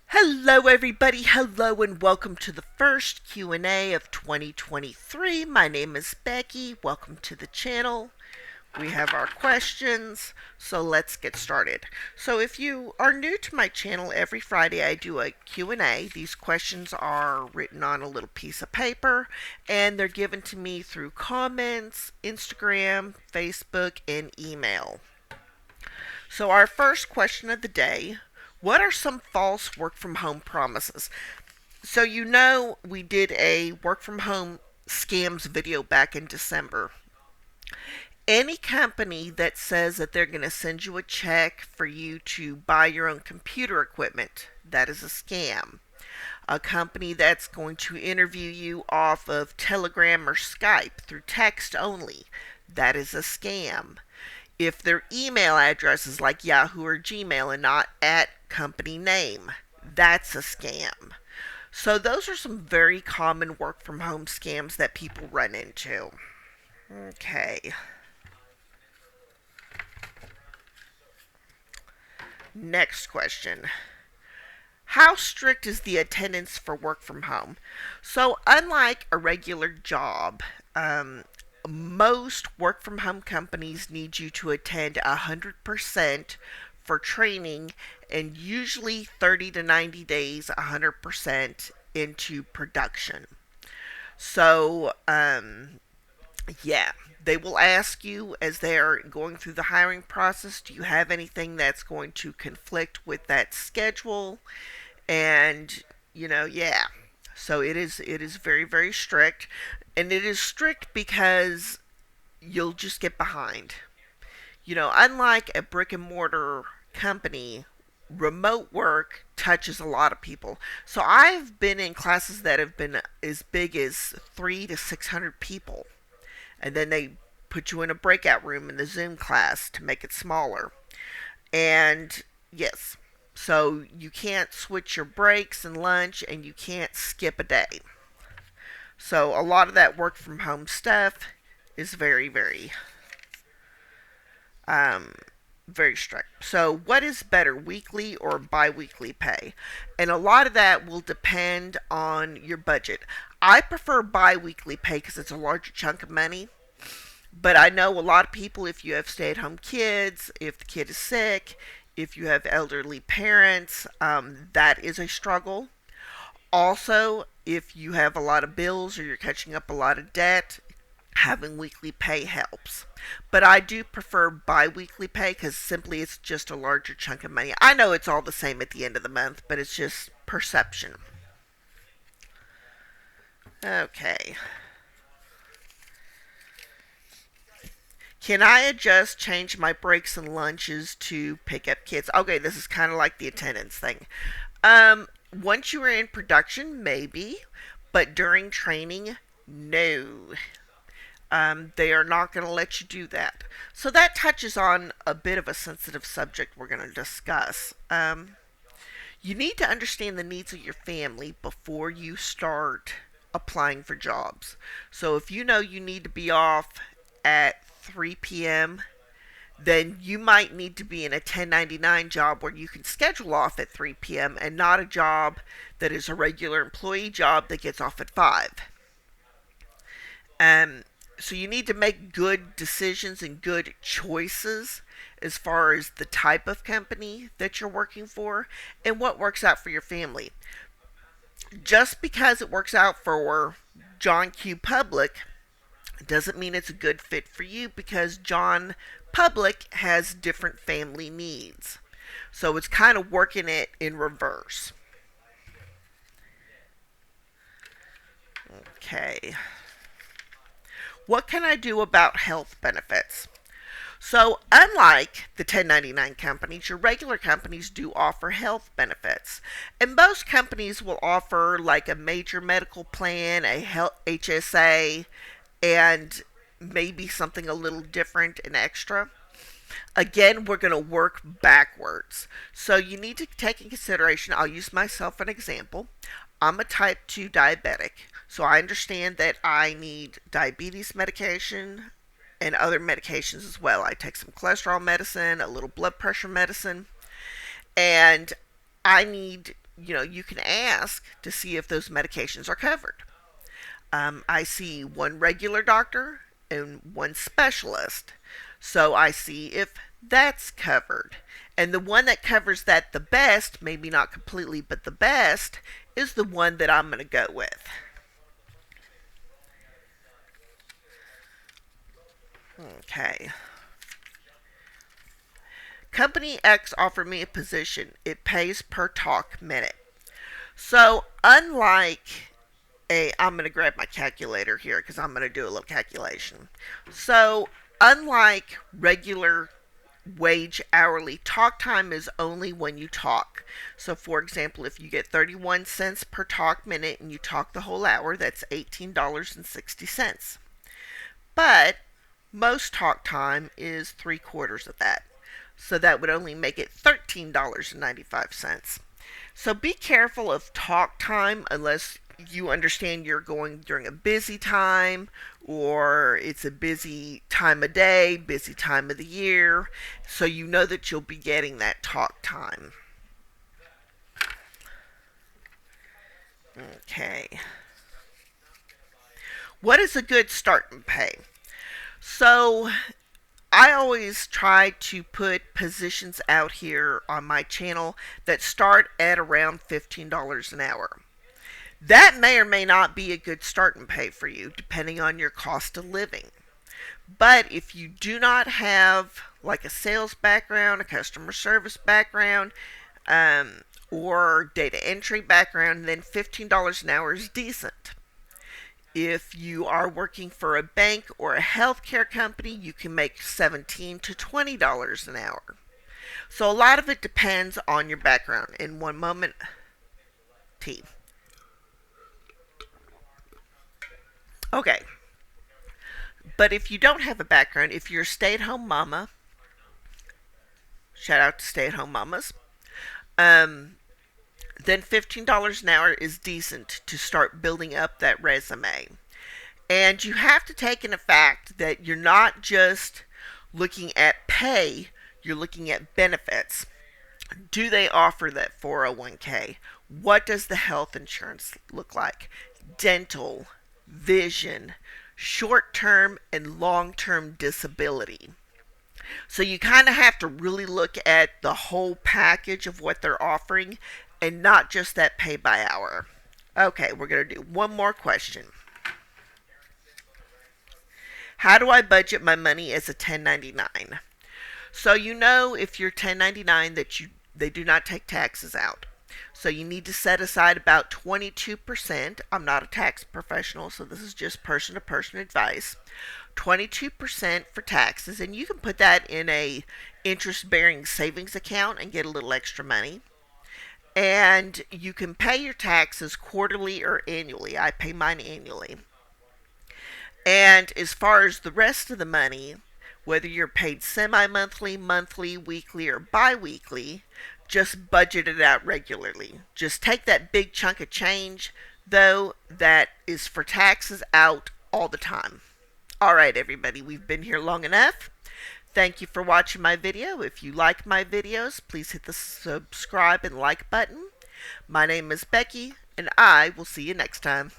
Hello everybody, hello and welcome to the first Q&A of 2023. My name is Becky. Welcome to the channel. We have our questions, so let's get started. So if you are new to my channel, every Friday I do a Q&A. These questions are written on a little piece of paper and they're given to me through comments, Instagram, Facebook, and email. So our first question of the day: what are some false work from home promises? So we did a work from home scams video back in December. Any company that says that they're going to send you a check for you to buy your own computer equipment, that is a scam. A company that's going to interview you off of Telegram or Skype through text only, that is a scam. If their email address is like Yahoo or Gmail and not at company name, that's a scam. So those are some very common work from home scams that people run into. Okay. Next question. How strict is the attendance for work from home? So, unlike a regular job, most work from home companies need you to attend 100% for training, and usually 30 to 90 days, 100% into production. So, yeah, they will ask you as they're going through the hiring process, do you have anything that's going to conflict with that schedule? And yeah. So it is very strict, and it is strict because you'll just get behind. Unlike a brick and mortar company, remote work touches a lot of people. So I've been in classes that have been as big as 3 to 600 people, and then they put you in a breakout room in the Zoom class to make it smaller. And yes, so you can't switch your breaks and lunch, and you can't skip a day. So a lot of that work from home stuff is um, very strict. So what is better, weekly or bi-weekly pay? And a lot of that will depend on your budget. I prefer bi-weekly pay because it's a larger chunk of money. But I know a lot of people, if you have stay at home kids, if the kid is sick, if you have elderly parents, that is a struggle. Also, if you have a lot of bills or you're catching up a lot of debt, having weekly pay helps. But I do prefer bi weekly pay because simply it's just a larger chunk of money. I know it's all the same at the end of the month, but it's just perception. Okay. Can I adjust, change my breaks and lunches to pick up kids? Okay, this is kind of like the attendance thing. Once you are in production, maybe, but during training, no. They are not going to let you do that. So that touches on a bit of a sensitive subject we're going to discuss. You need to understand the needs of your family before you start applying for jobs. So if you know you need to be off at 3 p.m., then you might need to be in a 1099 job where you can schedule off at 3 p.m. and not a job that is a regular employee job that gets off at 5. Um, so you need to make good decisions and good choices as far as the type of company that you're working for and what works out for your family. Just because it works out for John Q. Public doesn't mean it's a good fit for you, because John Public has different family needs. So it's kind of working it in reverse. Okay. What can I do about health benefits? So, unlike the 1099 companies, your regular companies do offer health benefits. And most companies will offer like a major medical plan, a health HSA, and maybe something a little different and extra. Again, we're going to work backwards. So you need to take in consideration, I'll use myself an example. I'm a type 2 diabetic. So I understand that I need diabetes medication and other medications as well. I take some cholesterol medicine, a little blood pressure medicine, and I need you can ask to see if those medications are covered. I see one regular doctor and one specialist. So I see if that's covered. And the one that covers that the best, maybe not completely, but the best, is the one that I'm going to go with. Okay. Company X offered me a position. It pays per talk minute. So, unlike I'm going to grab my calculator here because I'm going to do a little calculation. So, unlike regular wage hourly, talk time is only when you talk. So, for example, if you get 31 cents per talk minute and you talk the whole hour, that's $18.60. But most talk time is 3/4 of that. So that would only make it $13.95. So be careful of talk time unless you understand you're going during a busy time or it's a busy time of day, busy time of the year, so you know that you'll be getting that talk time. Okay. What is a good starting pay? So I always try to put positions out here on my channel that start at around $15 an hour. That may or may not be a good starting pay for you, depending on your cost of living. But if you do not have like a sales background, a customer service background, or data entry background, then $15 an hour is decent. If you are working for a bank or a healthcare company, you can make $17 to $20 an hour. So a lot of it depends on your background. In one moment, tea. Okay. But if you don't have a background, if you're a stay-at-home mama, shout out to stay-at-home mamas, then $15 an hour is decent to start building up that resume. And you have to take into fact that you're not just looking at pay, you're looking at benefits. Do they offer that 401k? What does the health insurance look like? Dental, vision, short-term and long-term disability. So you kind of have to really look at the whole package of what they're offering and not just that pay by hour. Okay, we're going to do one more question. How do I budget my money as a 1099? So if you're 1099 that they do not take taxes out. So you need to set aside about 22%. I'm not a tax professional, so this is just person-to-person advice. 22% for taxes, and you can put that in a interest-bearing savings account and get a little extra money. And you can pay your taxes quarterly or annually. I pay mine annually. And as far as the rest of the money, whether you're paid semi-monthly, monthly, weekly, or bi-weekly, just budget it out regularly. Just take that big chunk of change, though, that is for taxes out all the time. Alright, everybody, we've been here long enough. Thank you for watching my video. If you like my videos, please hit the subscribe and like button. My name is Becky, and I will see you next time.